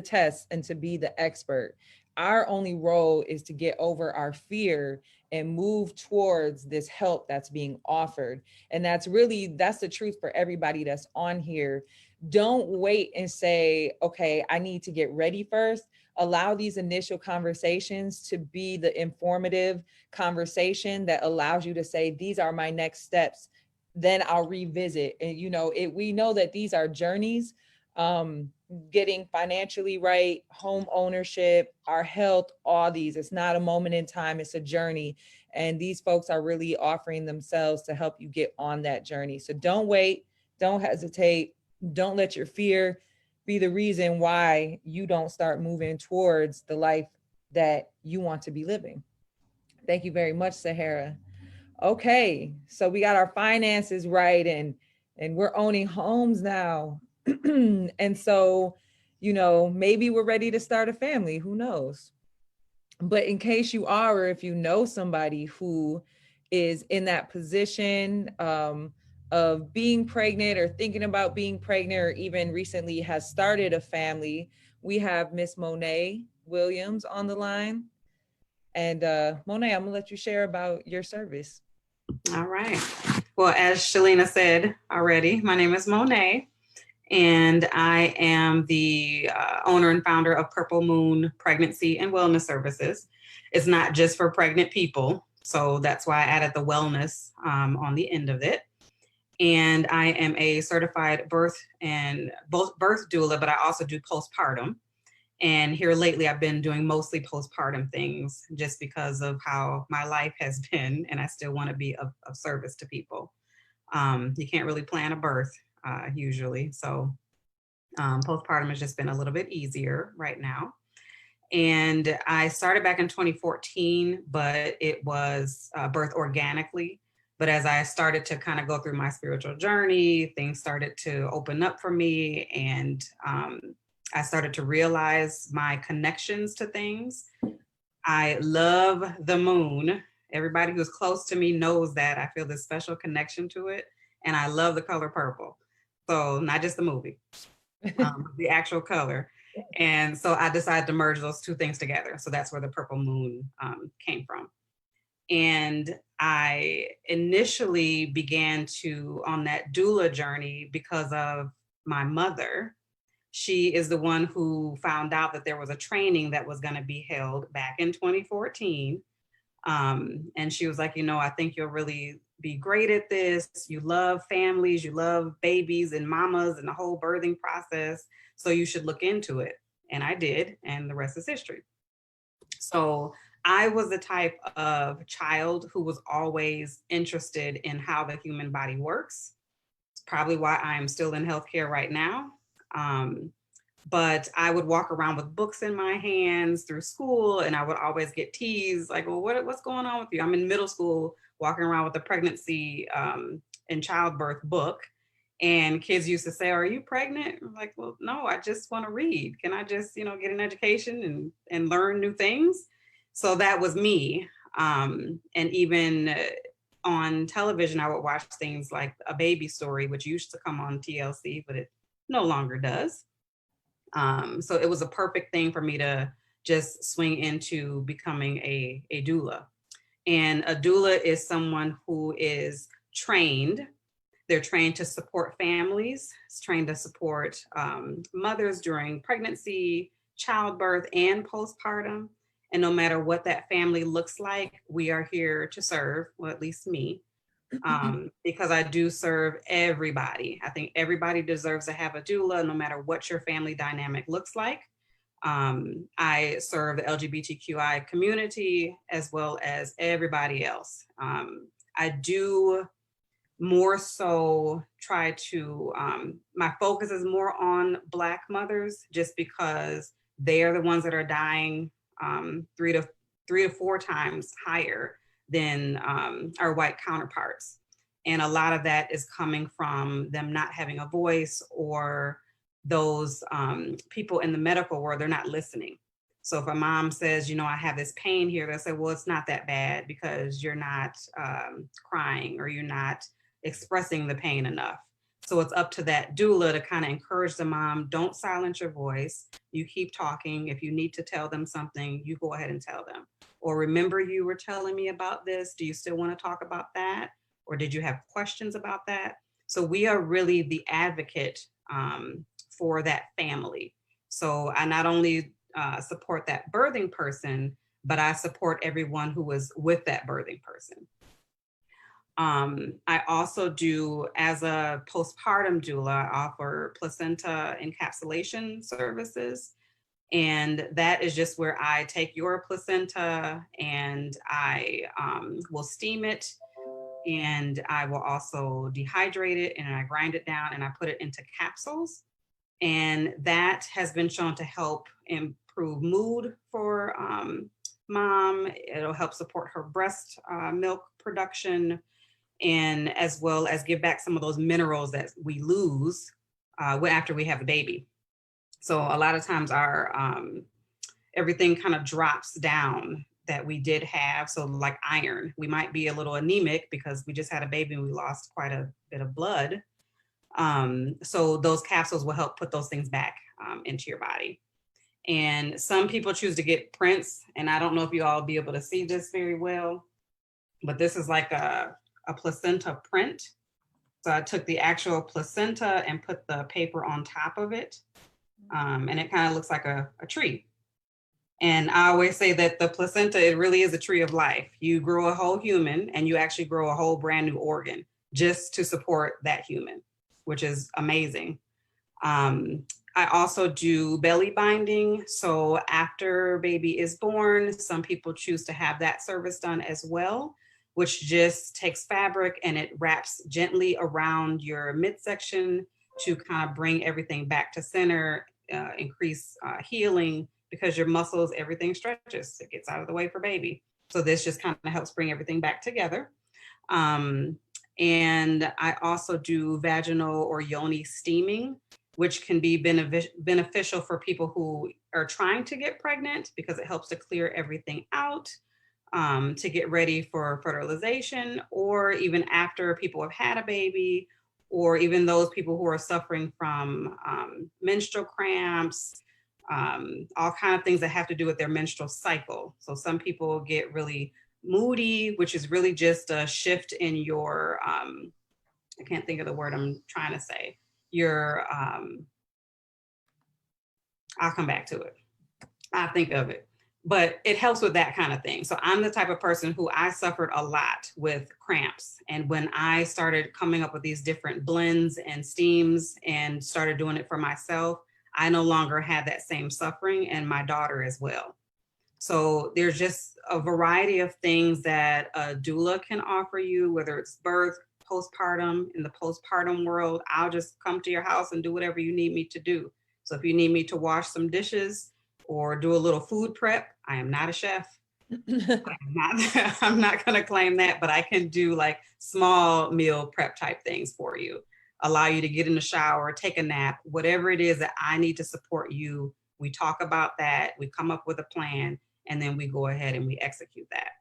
test and to be the expert. Our only role is to get over our fear and move towards this help that's being offered. And that's the truth for everybody that's on here. Don't wait and say, okay, I need to get ready first. Allow these initial conversations to be the informative conversation that allows you to say, these are my next steps. Then I'll revisit. And we know that these are journeys. Getting financially right, home ownership, our health, all these. It's not a moment in time, it's a journey. And these folks are really offering themselves to help you get on that journey. So don't wait, don't hesitate, don't let your fear be the reason why you don't start moving towards the life that you want to be living. Thank you very much, Sahara. Okay, so we got our finances right, and we're owning homes now. And so, maybe we're ready to start a family, who knows? But in case you are, or if you know somebody who is in that position of being pregnant or thinking about being pregnant, or even recently has started a family, we have Miss MONET Williams on the line. And MONET, I'm gonna let you share about your service. All right. Well, as Shalina said already, my name is MONET, and I am the owner and founder of Purple Moon Pregnancy and Wellness Services. It's not just for pregnant people, so that's why I added the wellness on the end of it. And I am a certified birth doula, but I also do postpartum. And here lately, I've been doing mostly postpartum things just because of how my life has been, and I still want to be of service to people. You can't really plan a birth usually, so postpartum has just been a little bit easier right now. And I started back in 2014, but it was birthed organically. But as I started to kind of go through my spiritual journey, things started to open up for me, and I started to realize my connections to things. I love the moon. Everybody who's close to me knows that I feel this special connection to it. And I love the color purple. So not just the movie, the actual color. And so I decided to merge those two things together. So that's where the purple moon came from. And I initially began on that doula journey because of my mother. She is the one who found out that there was a training that was going to be held back in 2014. And she was like, I think you'll really be great at this. You love families, you love babies and mamas and the whole birthing process. So you should look into it. And I did. And the rest is history. So I was the type of child who was always interested in how the human body works. It's probably why I'm still in healthcare right now. But I would walk around with books in my hands through school, and I would always get teased like, well, what's going on with you? I'm in middle school walking around with a pregnancy and childbirth book. And kids used to say, are you pregnant? I'm like, well, no, I just want to read. Can I just, get an education and learn new things? So that was me. And even on television, I would watch things like A Baby Story, which used to come on TLC, but it no longer does. So it was a perfect thing for me to just swing into becoming a doula. And a doula is someone who is trained. They're trained to support families, it's trained to support mothers during pregnancy, childbirth, and postpartum. And no matter what that family looks like, we are here to serve, well, at least me. Because I do serve everybody. I think everybody deserves to have a doula, no matter what your family dynamic looks like. I serve the LGBTQI community as well as everybody else. I do more so try to, my focus is more on Black mothers, just because they are the ones that are dying 3 to 4 times higher than our white counterparts. And a lot of that is coming from them not having a voice, or those people in the medical world, they're not listening. So if a mom says, I have this pain here, they'll say, well, it's not that bad because you're not crying or you're not expressing the pain enough. So it's up to that doula to kind of encourage the mom, don't silence your voice. You keep talking. If you need to tell them something, you go ahead and tell them. Or remember you were telling me about this. Do you still want to talk about that? Or did you have questions about that? So we are really the advocate for that family. So I not only support that birthing person, but I support everyone who was with that birthing person. I also do, as a postpartum doula, I offer placenta encapsulation services. And that is just where I take your placenta and I will steam it, and I will also dehydrate it, and I grind it down and I put it into capsules. And that has been shown to help improve mood for mom. It'll help support her breast milk production, and as well as give back some of those minerals that we lose after we have a baby. So a lot of times our everything kind of drops down that we did have. So like iron, we might be a little anemic because we just had a baby and we lost quite a bit of blood. So those capsules will help put those things back into your body. And some people choose to get prints, and I don't know if you all will be able to see this very well, but this is like a placenta print. So I took the actual placenta and put the paper on top of it. And it kind of looks like a tree. And I always say that the placenta, it really is a tree of life. You grow a whole human and you actually grow a whole brand new organ just to support that human, which is amazing. I also do belly binding. So after baby is born, some people choose to have that service done as well, which just takes fabric and it wraps gently around your midsection to kind of bring everything back to center, increase healing, because your muscles, everything stretches, it gets out of the way for baby. So this just kind of helps bring everything back together. And I also do vaginal or yoni steaming, which can be beneficial for people who are trying to get pregnant because it helps to clear everything out, to get ready for fertilization, or even after people have had a baby, or even those people who are suffering from menstrual cramps, all kinds of things that have to do with their menstrual cycle. So some people get really moody, which is really just a shift in your, I can't think of the word I'm trying to say, your, I'll come back to it. I'll think of it. But it helps with that kind of thing. So I'm the type of person who I suffered a lot with cramps. And when I started coming up with these different blends and steams and started doing it for myself, I no longer had that same suffering, and my daughter as well. So there's just a variety of things that a doula can offer you, whether it's birth, postpartum. In the postpartum world, I'll just come to your house and do whatever you need me to do. So if you need me to wash some dishes or do a little food prep, I am not a chef. I'm not going to claim that, but I can do like small meal prep type things for you. Allow you to get in the shower, take a nap, whatever it is that I need to support you. We talk about that, we come up with a plan, and then we go ahead and we execute that.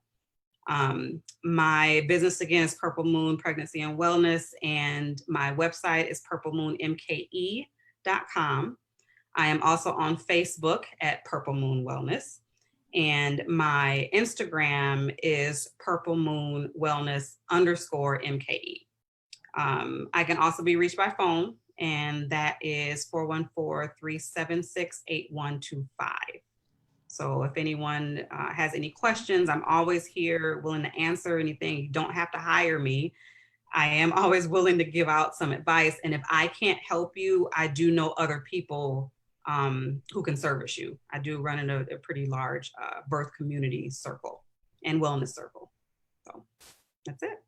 My business again is Purple Moon Pregnancy and Wellness, and my website is purplemoonmke.com. I am also on Facebook at Purple Moon Wellness, and my Instagram is Purple Moon Wellness _MKE. I can also be reached by phone, and that is 414-376-8125. So if anyone has any questions, I'm always here, willing to answer anything. You don't have to hire me. I am always willing to give out some advice. And if I can't help you, I do know other people who can service you. I do run in a pretty large birth community circle and wellness circle. So that's it.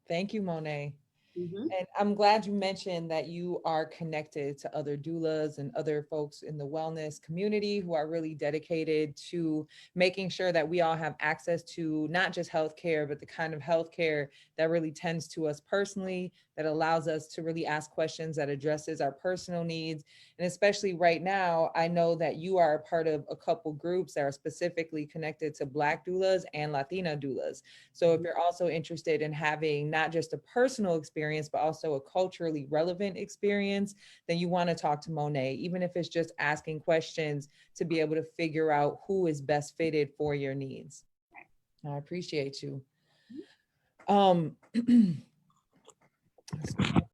Thank you, Monet. Mm-hmm. And I'm glad you mentioned that you are connected to other doulas and other folks in the wellness community who are really dedicated to making sure that we all have access to not just healthcare, but the kind of healthcare that really tends to us personally, that allows us to really ask questions that addresses our personal needs. And especially right now, I know that you are a part of a couple groups that are specifically connected to Black doulas and Latina doulas. So if you're also interested in having not just a personal experience, experience, but also a culturally relevant experience, then you want to talk to MONET, even if it's just asking questions to be able to figure out who is best fitted for your needs. I appreciate you.